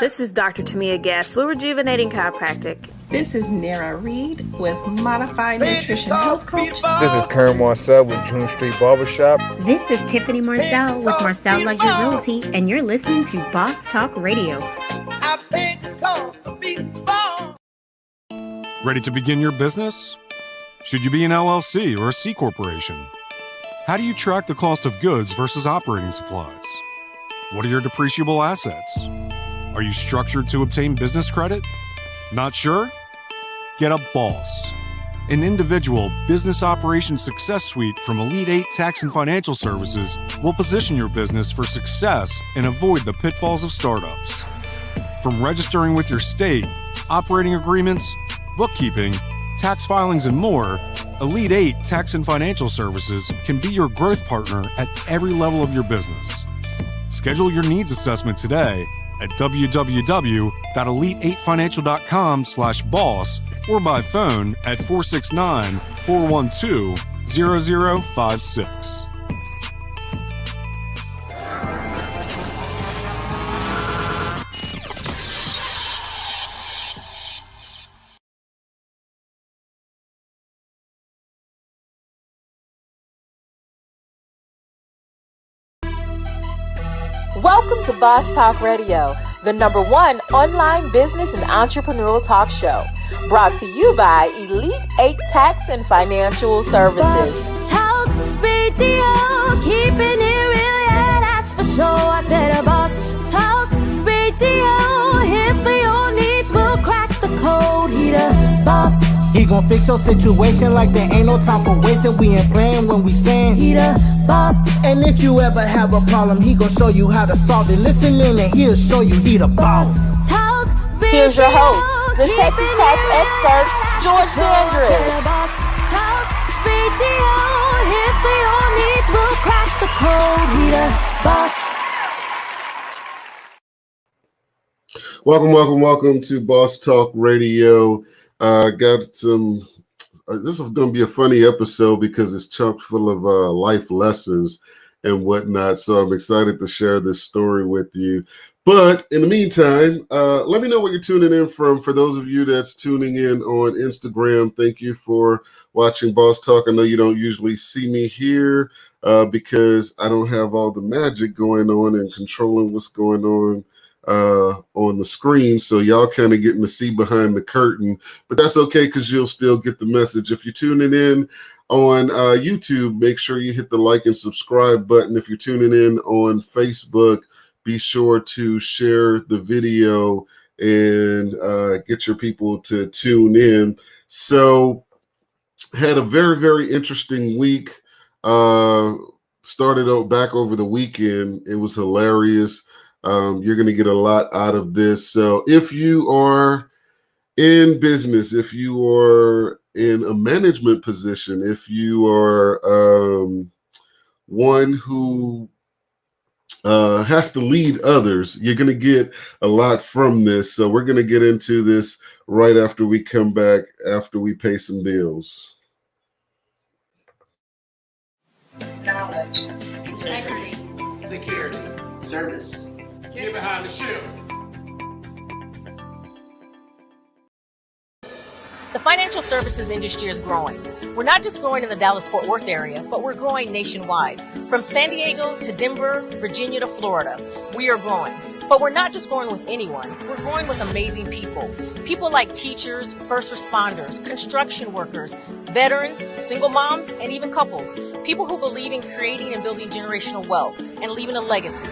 This is Dr. Tamia Guest with Rejuvenating Chiropractic. This is Nara Reed with Modified Nutrition Health Coach. This is Karen Marcel with June Street Barbershop. This is Tiffany Marcel with Marcel Luxury Realty, and you're listening to Boss Talk Radio. Ready to begin your business? Should you be an LLC or a C corporation? How do you track the cost of goods versus operating supplies? What are your depreciable assets? Are you structured to obtain business credit? Not sure? Get a boss. An individual business operations success suite from Elite 8 Tax and Financial Services will position your business for success and avoid the pitfalls of startups. From registering with your state, operating agreements, bookkeeping, tax filings, and more, Elite 8 Tax and Financial Services can be your growth partner at every level of your business. Schedule your needs assessment today at www.elite8financial.com/boss or by phone at 469-412-0056. Welcome to Boss Talk Radio, the #1 online business and entrepreneurial talk show. Brought to you by Elite 8 Tax and Financial Services. Boss Talk Radio, keeping it real, yeah, that's for sure. I said a Boss Talk Radio, here for your needs, we'll crack the code. He the boss. He gon' fix your situation like there ain't no time for wasting. We ain't playing when we saying he the boss. And if you ever have a problem, he gon' show you how to solve it. Listen in and he'll show you he the boss. Talk Here's your host, the sexy tax expert, George Dandridge. Talk Radio, here for your needs, we'll crack the code. He the boss. Welcome to Boss Talk Radio. Got some. This is going to be a funny episode because it's chock full of life lessons and whatnot. So I'm excited to share this story with you. But in the meantime, let me know what you're tuning in from. For those of you that's tuning in on Instagram, thank you for watching Boss Talk. I know you don't usually see me here because I don't have all the magic going on and controlling what's going on the screen, so y'all kind of getting to see behind the curtain, but that's okay because you'll still get the message. If you're tuning in on YouTube, make sure you hit the like and subscribe button. If you're tuning in on Facebook, be sure to share the video and get your people to tune in. So had a very, very interesting week. Started out back over the weekend. It was hilarious. You're going to get a lot out of this. So if you are in business, if you are in a management position, if you are one who has to lead others, you're going to get a lot from this. So we're going to get into this right after we come back, after we pay some bills. Knowledge, integrity, security, service. Get behind the shield. The financial services industry is growing. We're not just growing in the Dallas-Fort Worth area, but we're growing nationwide. From San Diego to Denver, Virginia to Florida, we are growing. But we're not just growing with anyone. We're growing with amazing people. People like teachers, first responders, construction workers, veterans, single moms, and even couples. People who believe in creating and building generational wealth and leaving a legacy.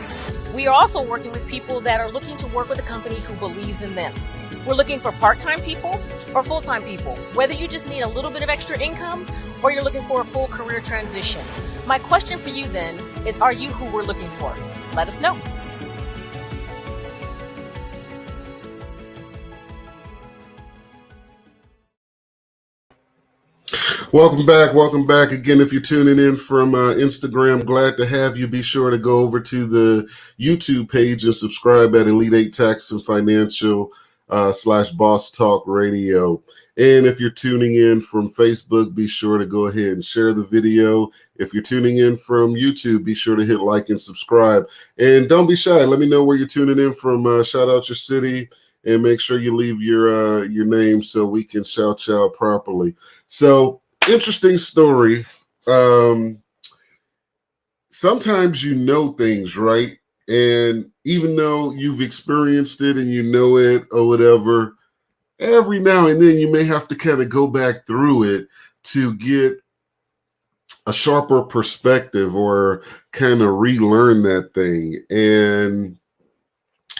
We are also working with people that are looking to work with a company who believes in them. We're looking for part-time people or full-time people, whether you just need a little bit of extra income or you're looking for a full career transition. My question for you then is, are you who we're looking for? Let us know. Welcome back again. If you're tuning in from Instagram, glad to have you. Be sure to go over to the YouTube page and subscribe at Elite 8 Tax and Financial /Boss Talk Radio. And if you're tuning in from Facebook, be sure to go ahead and share the video. If you're tuning in from YouTube, be sure to hit like and subscribe. And don't be shy. Let me know where you're tuning in from. Shout out your city and make sure you leave your name so we can shout you out properly. So, interesting story. Sometimes you know things, right? And even though you've experienced it and you know it or whatever, every now and then you may have to kind of go back through it to get a sharper perspective or kind of relearn that thing. And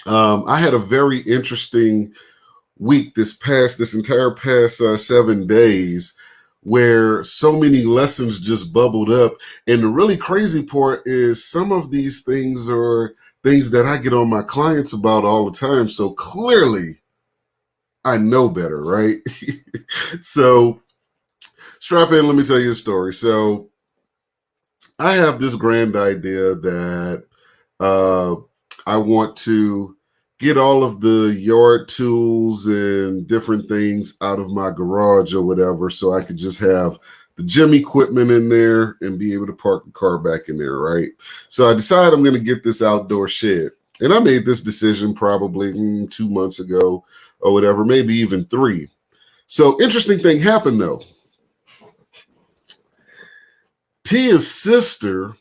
I had a very interesting week this entire past 7 days, where so many lessons just bubbled up. And the really crazy part is some of these things are things that I get on my clients about all the time. So clearly I know better, right? So strap in, let me tell you a story. So I have this grand idea that I want to get all of the yard tools and different things out of my garage or whatever, so I could just have the gym equipment in there and be able to park the car back in there, right? So I decided I'm going to get this outdoor shed. And I made this decision probably 2 months ago or whatever, maybe even 3. So interesting thing happened though. Tia's sister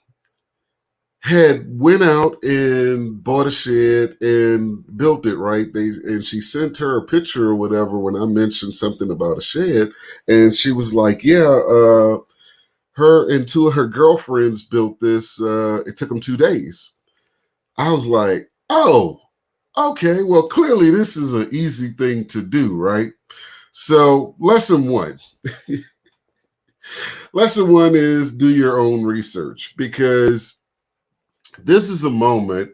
had went out and bought a shed and built it, right? And she sent her a picture or whatever when I mentioned something about a shed. And she was like, yeah, her and 2 of her girlfriends built this. It took them 2 days. I was like, oh, okay. Well, clearly this is an easy thing to do, right? So lesson 1. Lesson 1 is do your own research, because this is a moment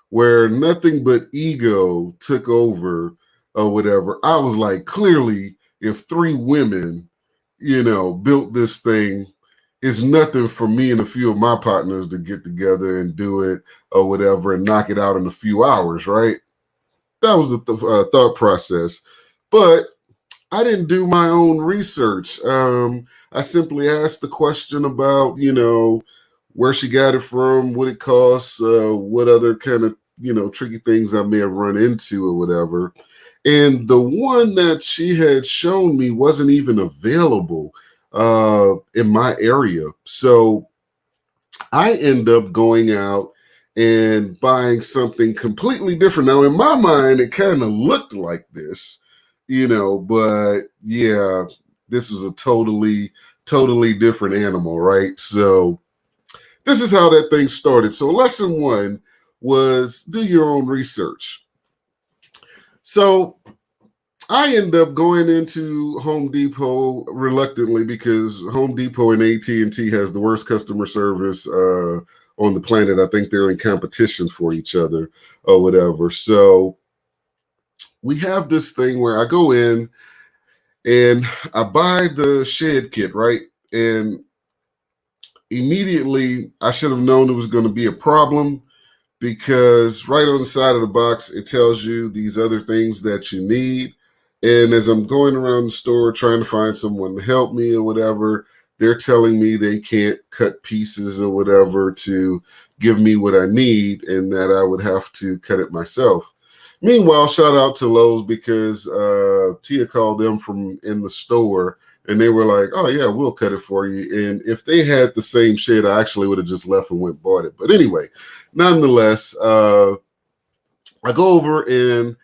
where nothing but ego took over or whatever. I was like, clearly, if 3 women, built this thing, it's nothing for me and a few of my partners to get together and do it or whatever and knock it out in a few hours, right? That was the thought process. But I didn't do my own research. I simply asked the question about, where she got it from, what it costs, what other kind of, tricky things I may have run into or whatever. And the one that she had shown me wasn't even available in my area. So I end up going out and buying something completely different. Now, in my mind, it kind of looked like this, but yeah, this was a totally different animal, right? So this is how that thing started. So lesson 1 was do your own research. So I end up going into Home Depot reluctantly, because Home Depot and AT&T has the worst customer service on the planet. I think they're in competition for each other or whatever. So we have this thing where I go in and I buy the shed kit, right? And immediately I should have known it was going to be a problem, because right on the side of the box, it tells you these other things that you need. And as I'm going around the store trying to find someone to help me or whatever, they're telling me they can't cut pieces or whatever to give me what I need, and that I would have to cut it myself. Meanwhile, shout out to Lowe's, because Tia called them from in the store, and they were like, oh, yeah, we'll cut it for you. And if they had the same shed, I actually would have just left and went and bought it. But anyway, nonetheless, I go over and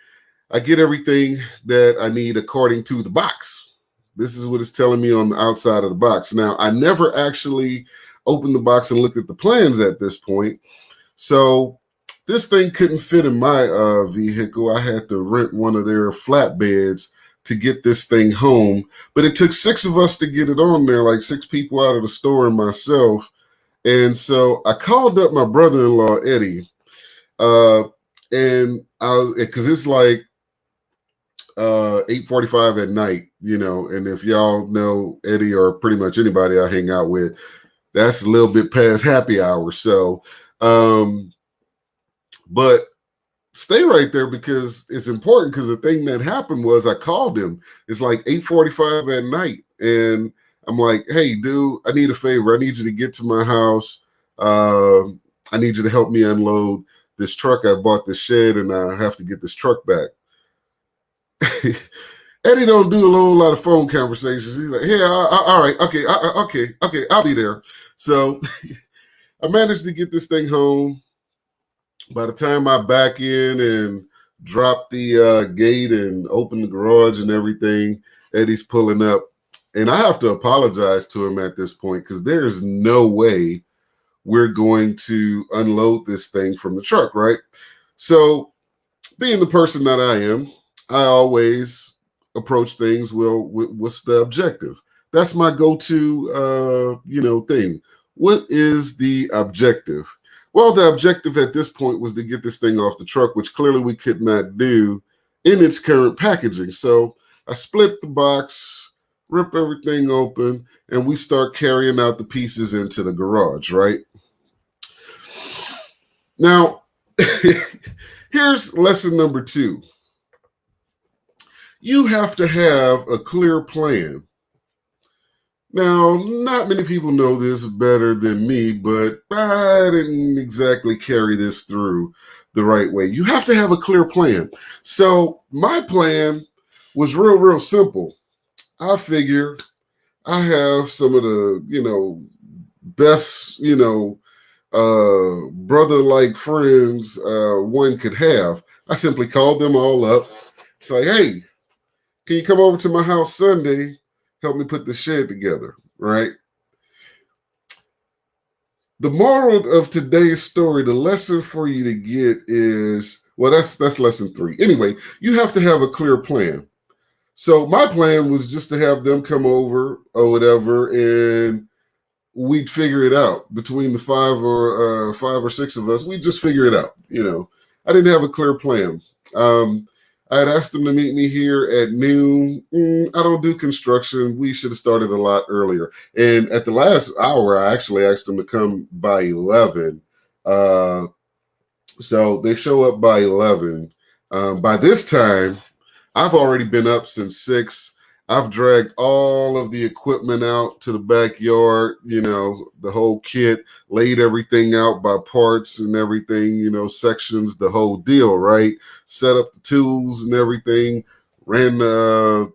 I get everything that I need according to the box. This is what it's telling me on the outside of the box. Now, I never actually opened the box and looked at the plans at this point. So this thing couldn't fit in my vehicle. I had to rent one of their flatbeds to get this thing home. But it took 6 of us to get it on there, like 6 people out of the store and myself. And so I called up my brother-in-law, Eddie, and because it's like 8:45 at night, and if y'all know Eddie or pretty much anybody I hang out with, that's a little bit past happy hour. So, but stay right there because it's important, because the thing that happened was I called him. It's like 8:45 at night. And I'm like, hey, dude, I need a favor. I need you to get to my house. I need you to help me unload this truck. I bought this shed and I have to get this truck back. Eddie don't do a whole lot of phone conversations. He's like, hey, all right, okay, I'll be there. So I managed to get this thing home. By the time I back in and drop the gate and open the garage and everything, Eddie's pulling up. And I have to apologize to him at this point because there's no way we're going to unload this thing from the truck, right? So being the person that I am, I always approach things with what's the objective. That's my go-to, thing. What is the objective? Well, the objective at this point was to get this thing off the truck, which clearly we could not do in its current packaging. So I split the box, rip everything open, and we start carrying out the pieces into the garage, right? Now, here's lesson number 2. You have to have a clear plan. Now, not many people know this better than me, but I didn't exactly carry this through the right way. You have to have a clear plan. So my plan was real simple. I figure I have some of the, best, brother-like friends one could have. I simply called them all up. Say, hey, can you come over to my house Sunday? Help me put the shed together, right? The moral of today's story, the lesson for you to get is, well, that's lesson 3. Anyway, you have to have a clear plan. So my plan was just to have them come over or whatever, and we'd figure it out between the 5 or 6 of us. We'd just figure it out. I didn't have a clear plan. I had asked them to meet me here at noon. I don't do construction. We should have started a lot earlier. And at the last hour, I actually asked them to come by 11. So they show up by 11. By this time, I've already been up since 6. I've dragged all of the equipment out to the backyard, the whole kit, laid everything out by parts and everything, sections, the whole deal, right? Set up the tools and everything, ran to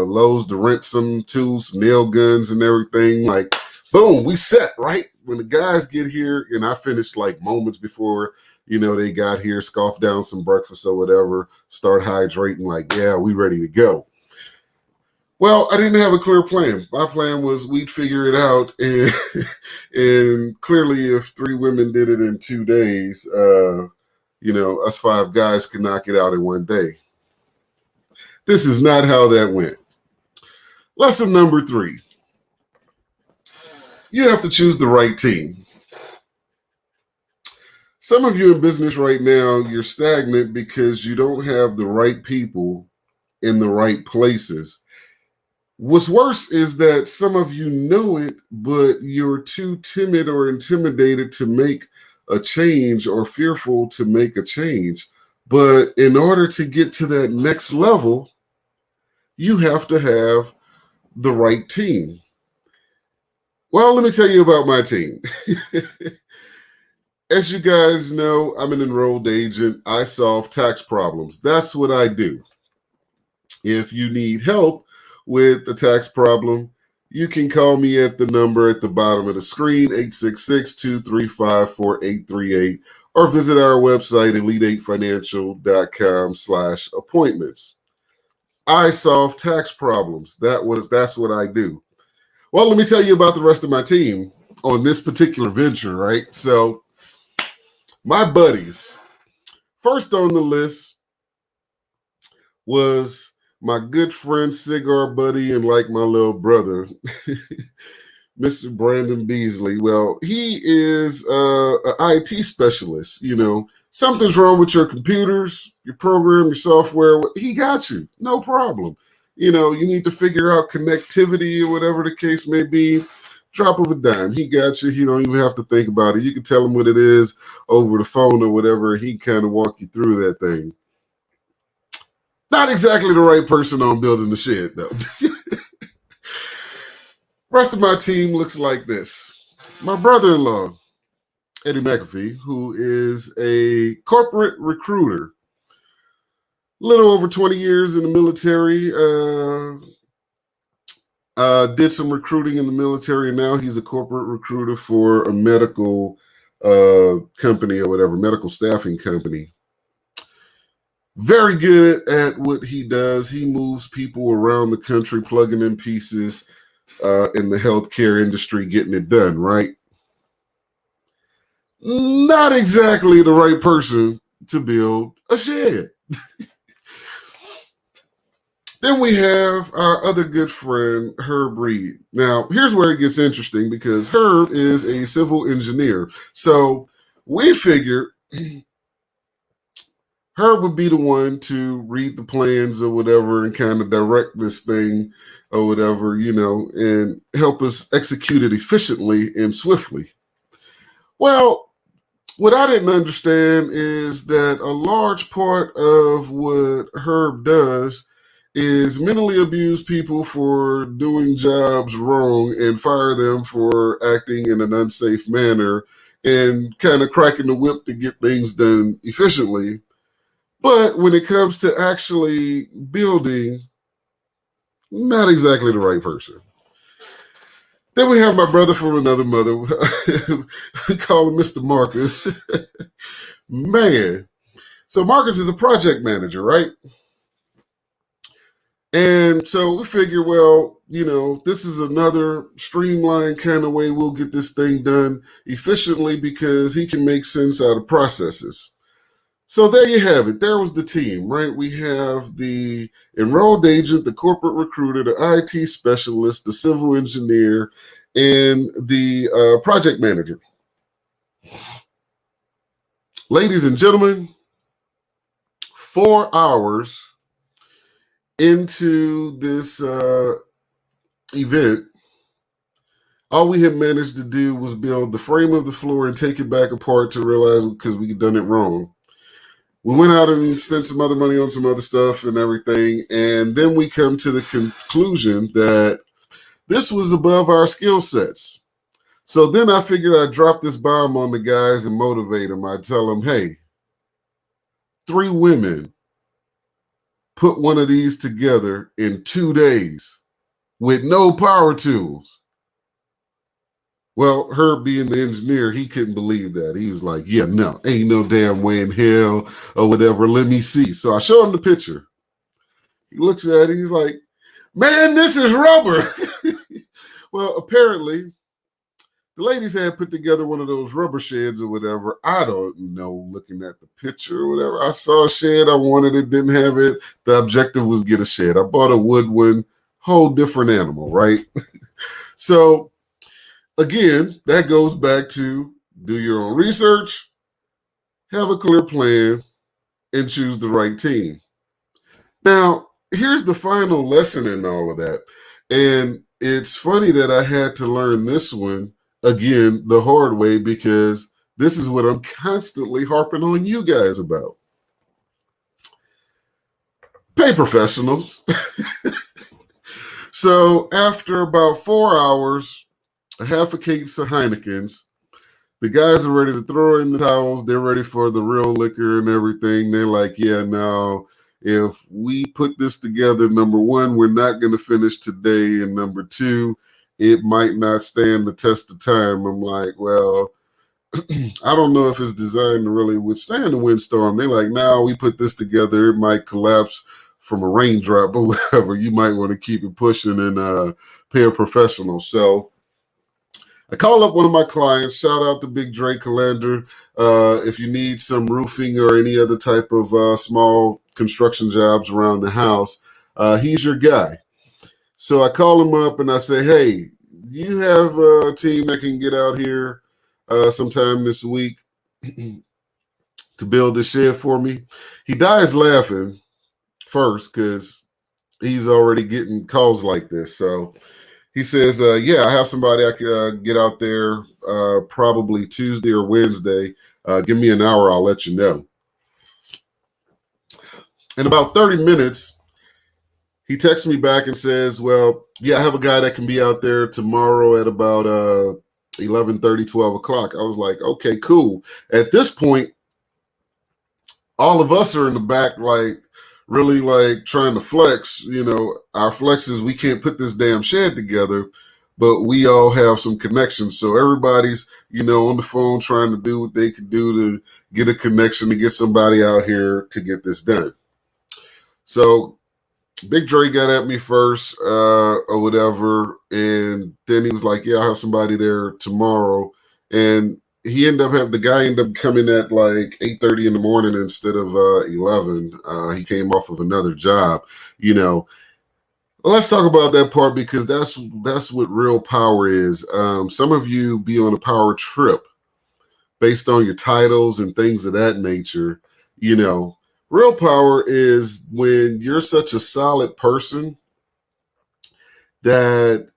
Lowe's to rent some tools, nail guns and everything. Like, boom, we set, right? When the guys get here, and I finished like moments before, they got here, scoffed down some breakfast or whatever, start hydrating, like, yeah, we ready to go. Well, I didn't have a clear plan. My plan was we'd figure it out. And clearly if 3 women did it in 2 days, us 5 guys could knock it out in 1 day. This is not how that went. Lesson number 3. You have to choose the right team. Some of you in business right now, you're stagnant because you don't have the right people in the right places. What's worse is that some of you know it, but you're too timid or intimidated to make a change or fearful to make a change. But in order to get to that next level, you have to have the right team. Well, let me tell you about my team. As you guys know, I'm an enrolled agent. I solve tax problems. That's what I do. If you need help with the tax problem, you can call me at the number at the bottom of the screen, 866-235-4838, or visit our website, elite8financial.com/appointments. I solve tax problems. That's what I do. Well, let me tell you about the rest of my team on this particular venture, right? So my buddies, first on the list was my good friend, cigar buddy, and like my little brother, Mr. Brandon Beasley. Well, he is an IT specialist. Something's wrong with your computers, your program, your software. He got you. No problem. You need to figure out connectivity or whatever the case may be. drop of a dime. He got you. He don't even have to think about it. You can tell him what it is over the phone or whatever. He kind of walk you through that thing. Not exactly the right person on building the shed, though. Rest of my team looks like this. My brother-in-law, Eddie McAfee, who is a corporate recruiter, little over 20 years in the military, did some recruiting in the military, and now he's a corporate recruiter for a medical company or whatever, medical staffing company. Very good at what he does. He moves people around the country, plugging in pieces in the healthcare industry, getting it done, right? Not exactly the right person to build a shed. Then we have our other good friend, Herb Reed. Now, here's where it gets interesting because Herb is a civil engineer. So we figured Herb would be the one to read the plans or whatever and kind of direct this thing or whatever, and help us execute it efficiently and swiftly. Well, what I didn't understand is that a large part of what Herb does is mentally abuse people for doing jobs wrong and fire them for acting in an unsafe manner and kind of cracking the whip to get things done efficiently. But when it comes to actually building, not exactly the right person. Then we have my brother from another mother. We call him Mr. Marcus. Man. So Marcus is a project manager, right? And so we figure, well, this is another streamlined kind of way we'll get this thing done efficiently because he can make sense out of processes. So there you have it. There was the team, right? We have the enrolled agent, the corporate recruiter, the IT specialist, the civil engineer, and the project manager. Ladies and gentlemen, 4 hours into this event, all we had managed to do was build the frame of the floor and take it back apart to realize because we had done it wrong. We went out and spent some other money on some other stuff and everything, and then we come to the conclusion that this was above our skill sets. So then I figured I'd drop this bomb on the guys and motivate them. I'd tell them, hey, 3 women put one of these together in 2 days with no power tools. Well, Herb being the engineer, he couldn't believe that. He was like, yeah, no, ain't no damn way in hell or whatever. Let me see. So I show him the picture. He looks at it. He's like, man, this is rubber. Well, apparently, the ladies had put together one of those rubber sheds or whatever. I don't know, looking at the picture or whatever. I saw a shed. I wanted it, didn't have it. The objective was get a shed. I bought a wood one, whole different animal, right? So, again, that goes back to do your own research, have a clear plan, and choose the right team. Now, here's the final lesson in all of that. And it's funny that I had to learn this one, again, the hard way, because this is what I'm constantly harping on you guys about. Pay professionals. So after about 4 hours, a half a case of Heinekens, the guys are ready to throw in the towels. They're ready for the real liquor and everything. They're like, yeah, no, if we put this together, number one, we're not going to finish today. And number two, it might not stand the test of time. I'm like, well, I don't know if it's designed to really withstand a windstorm. They're like, no, we put this together. It might collapse from a raindrop or whatever. You might want to keep it pushing and pay a professional. So I call up one of my clients. Shout out to Big Dre Calander. If you need some roofing or any other type of small construction jobs around the house, he's your guy. So I call him up and I say, hey, you have a team that can get out here sometime this week to build this shed for me? He dies laughing first because he's already getting calls like this. So He says, yeah, I have somebody I could get out there probably Tuesday or Wednesday. Give me an hour, I'll let you know. In about 30 minutes, he texts me back and says, well, yeah, I have a guy that can be out there tomorrow at about 11:30, 12 o'clock. I was like, okay, cool. At this point, all of us are in the back, like, really like trying to flex. You know, our flex is we can't put this damn shed together, but we all have some connections. So everybody's, you know, on the phone trying to do what they can do to get a connection to get somebody out here to get this done. So Big Dre got at me first or whatever, and then he was like, yeah, I'll have somebody there tomorrow. And the guy ended up coming at like 8:30 in the morning instead of 11. He came off of another job. You know, let's talk about that part, because that's what real power is. Some of you be on a power trip based on your titles and things of that nature. You know, real power is when you're such a solid person that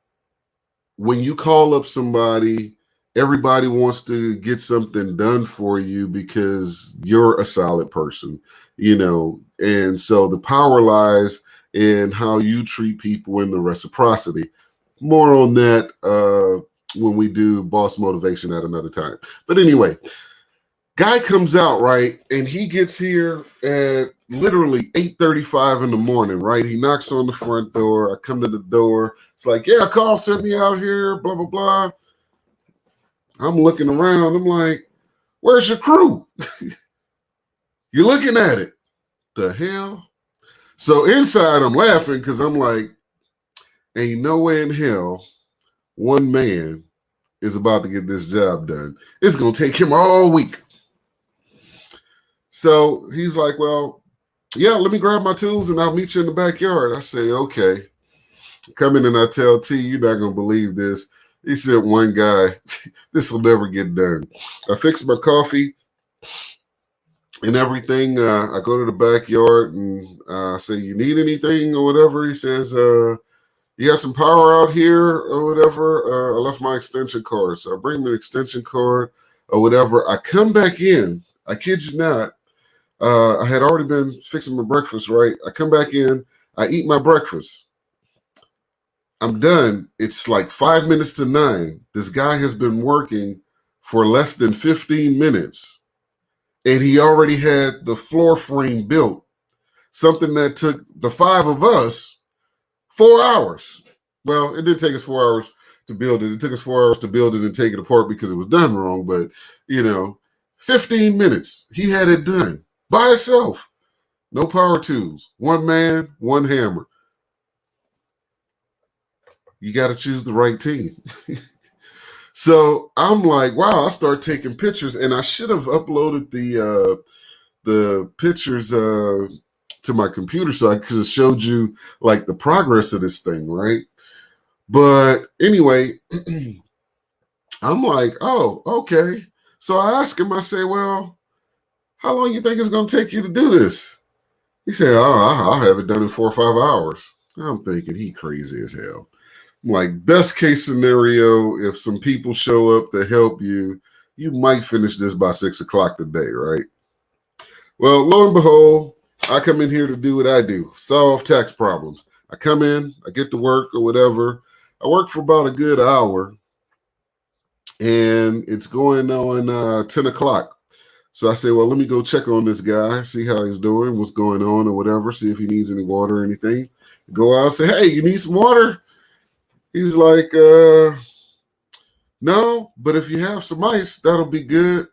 when you call up somebody, everybody wants to get something done for you because you're a solid person, you know. And so the power lies in how you treat people and the reciprocity. More on that when we do boss motivation at another time. But anyway, guy comes out, right? And he gets here at literally 8:35 in the morning, right? He knocks on the front door. I come to the door. It's like, yeah, Carl sent me out here, blah, blah, blah. I'm looking around. I'm like, where's your crew? You're looking at it. The hell? So inside, I'm laughing because I'm like, ain't no way in hell one man is about to get this job done. It's going to take him all week. So he's like, well, yeah, let me grab my tools and I'll meet you in the backyard. I say, okay. Come in and I tell T, you're not going to believe this. He said, one guy, this will never get done. I fix my coffee and everything. I go to the backyard and say, you need anything or whatever? He says, you got some power out here or whatever? I left my extension cord. So I bring the extension cord or whatever. I come back in. I kid you not. I had already been fixing my breakfast, right? I come back in. I eat my breakfast. I'm done. It's like 5 minutes to 9. This guy has been working for less than 15 minutes, and he already had the floor frame built, something that took the 5 of us 4 hours. Well, it didn't take us 4 hours to build it. It took us 4 hours to build it and take it apart because it was done wrong. But, you know, 15 minutes. He had it done by himself. No power tools. One man, one hammer. You got to choose the right team. So I'm like, wow, I start taking pictures, and I should have uploaded the pictures to my computer so I could have showed you like the progress of this thing, right? But anyway, I'm like, oh, okay. So I ask him, I say, well, how long you think it's going to take you to do this? He said, oh, I'll have it done in 4 or 5 hours. I'm thinking he crazy as hell. I'm like, best case scenario, if some people show up to help you, you might finish this by 6 o'clock today, right? Well, lo and behold, I come in here to do what I do, solve tax problems. I come in, I get to work or whatever. I work for about a good hour, and it's going on 10 o'clock. So I say, well, let me go check on this guy, see how he's doing, what's going on or whatever, see if he needs any water or anything. Go out and say, hey, you need some water? He's like, no, but if you have some ice, that'll be good.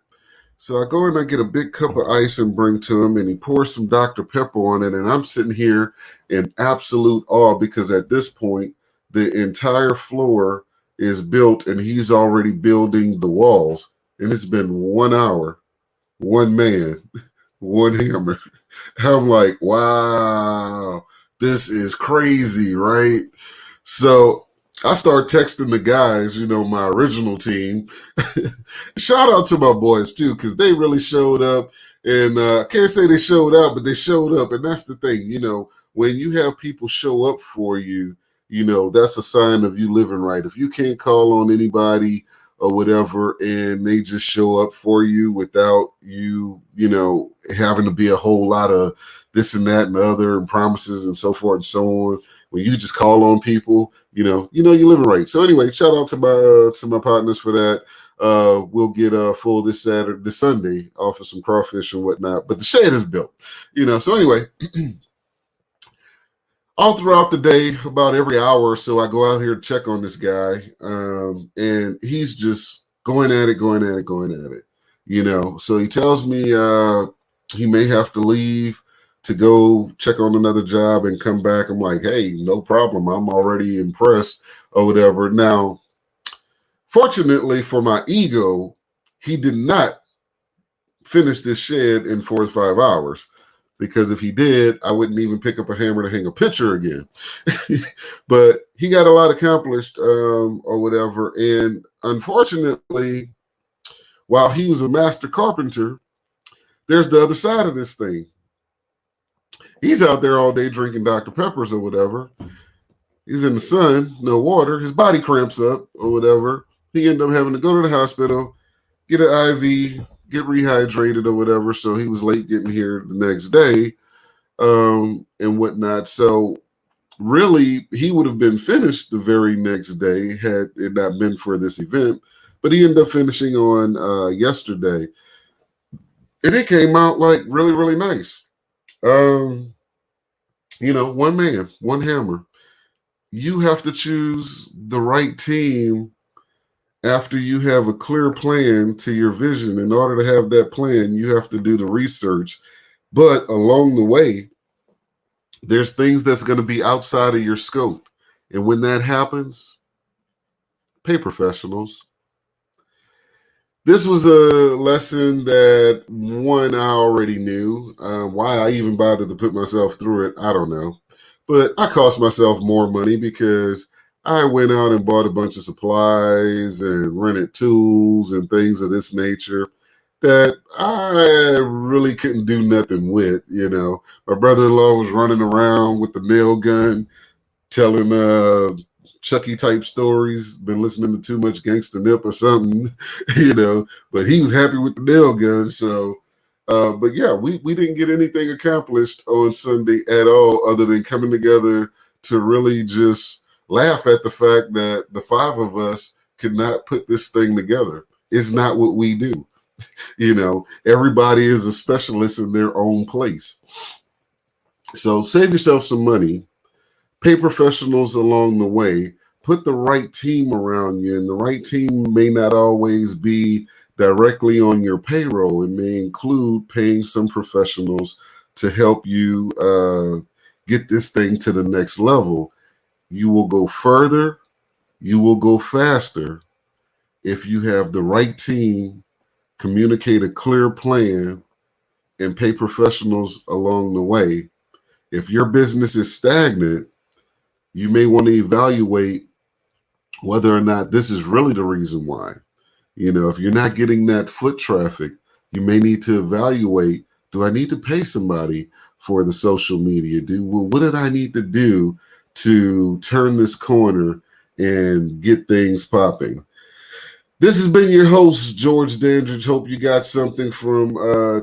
So I go and I get a big cup of ice and bring to him, and he pours some Dr. Pepper on it. And I'm sitting here in absolute awe because at this point, the entire floor is built and he's already building the walls. And it's been 1 hour, one man, one hammer. I'm like, wow, this is crazy, right? So I start texting the guys, you know, my original team. Shout out to my boys, too, because they really showed up. And I can't say they showed up, but they showed up. And that's the thing, you know, when you have people show up for you, that's a sign of you living right. If you can't call on anybody or whatever, and they just show up for you without you, having to be a whole lot of this and that and the other and promises and so forth and so on. When you just call on people, you're living right. So anyway, shout out to my partners for that. We'll get full this Sunday off of some crawfish and whatnot. But the shed is built, So anyway, all throughout the day, about every hour or so, I go out here to check on this guy, and he's just going at it. So he tells me he may have to leave to go check on another job and come back. I'm like, hey, no problem. I'm already impressed or whatever. Now, fortunately for my ego, he did not finish this shed in 4 to 5 hours. Because if he did, I wouldn't even pick up a hammer to hang a picture again. But he got a lot accomplished or whatever. And unfortunately, while he was a master carpenter, there's the other side of this thing. He's out there all day drinking Dr. Peppers or whatever. He's in the sun, no water. His body cramps up or whatever. He ended up having to go to the hospital, get an IV, get rehydrated or whatever. So he was late getting here the next day and whatnot. So really, he would have been finished the very next day had it not been for this event. But he ended up finishing on yesterday. And it came out like really, really nice. One man, one hammer. You have to choose the right team after you have a clear plan to your vision. In order to have that plan, you have to do the research. But along the way, there's things that's going to be outside of your scope. And when that happens, pay professionals. This was a lesson that, one, I already knew. Why I even bothered to put myself through it, I don't know. But I cost myself more money because I went out and bought a bunch of supplies and rented tools and things of this nature that I really couldn't do nothing with, My brother-in-law was running around with the nail gun, telling Chucky-type stories, been listening to too much Gangsta Nip or something, but he was happy with the nail gun, so... but yeah, we didn't get anything accomplished on Sunday at all other than coming together to really just laugh at the fact that the 5 of us could not put this thing together. It's not what we do. Everybody is a specialist in their own place. So save yourself some money, pay professionals along the way, put the right team around you, and the right team may not always be directly on your payroll. It may include paying some professionals to help you get this thing to the next level. You will go further, you will go faster if you have the right team, communicate a clear plan, and pay professionals along the way. If your business is stagnant, you may want to evaluate whether or not this is really the reason why. If you're not getting that foot traffic, you may need to evaluate, do I need to pay somebody for the social media? What did I need to do to turn this corner and get things popping? This has been your host, George Dandridge. Hope you got something from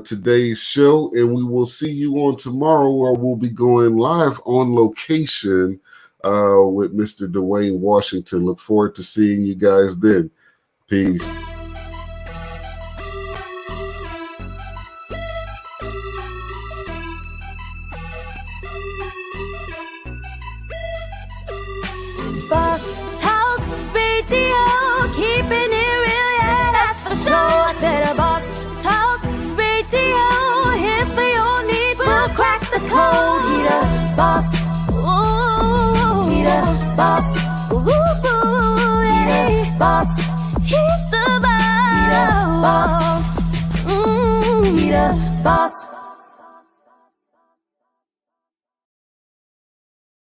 today's show, and we will see you on tomorrow, where we'll be going live on location with Mr. Dwayne Washington. Look forward to seeing you guys then. Peace. Boss Talk Radio, keeping it real, yeah, that's for sure. I said a Boss Talk Radio, here for your needs, we'll crack the code. Need a boss, ooh, need a boss, ooh, yeah, need a boss. He's the boss. Need a boss. Need a boss.